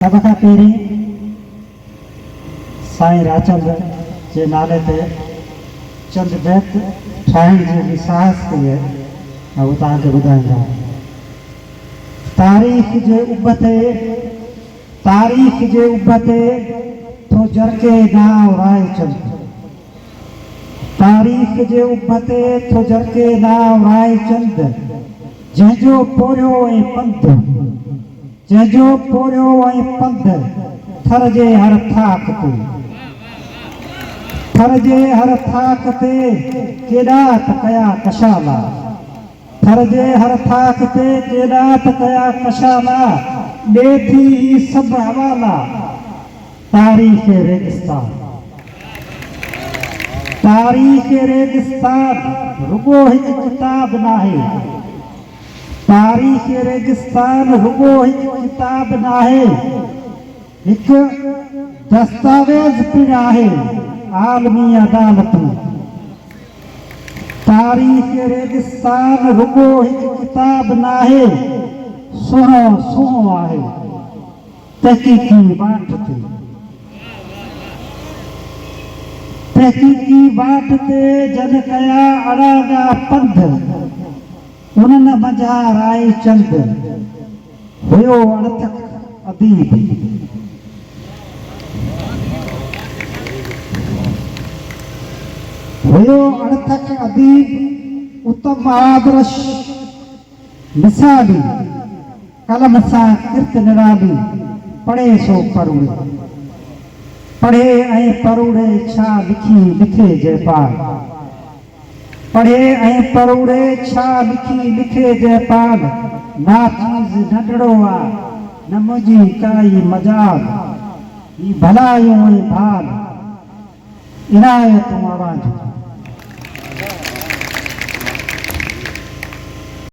सभ खां पहिरीं साईं राचंद जे नाले ते चंद बैत ठाहिण जी विसाहस कई आहे ऐं उहो तव्हांखे ॿुधाईंदा। तारीख़ जे उभ ते थो जरके नाव रायचंद। तारीख़ जे उभ ते थो जरके नाव रायचंद, जंहिंजो पोरियो ऐं पंध, जंहिंजो पोरियो ऐं पंध थर जे हर थाक ते, थर जे हर थाक ते केॾा त कया कशाला, थर जे हर थाक ते केॾा त कया कशाला, ॾे थी ही सभु हवाला तारीख़ रेगिस्तान। तारीख़ रेगिस्तान रुगो हिकु किताब नाहे, तारीख़ रेगिस्तान रुगो हिकु किताब नाहे, हिकु दस्तावेज़ पिणु आहे आलमी अदालत। तारीख़ रेगिस्तान रुगो हिकु किताब नाहे, सुहिणो सुहिणो आहे तहक़ीक़ी वाट ते, तहक़ीक़ी वाट ते जन कया अड़ागा पंध, उन्हनि मंझां रायचंद हुयो अणथक अदीब। हुयो अणथक अदीब, उत्तम आदर्श मिसाली, कलम सां किर्त निराली, पढ़े सो परूड़े, पढ़े ऐं परूड़े छा लिखी लिखे जयपाल, पढ़े ऐं परूड़े छा लिखी लिखे जयपाल, ना चीज़ नंढड़ो आ न मुंहिंजी काई मजाल, ही भलायूं ऐं भाल इनायतूं आवाज़ूं।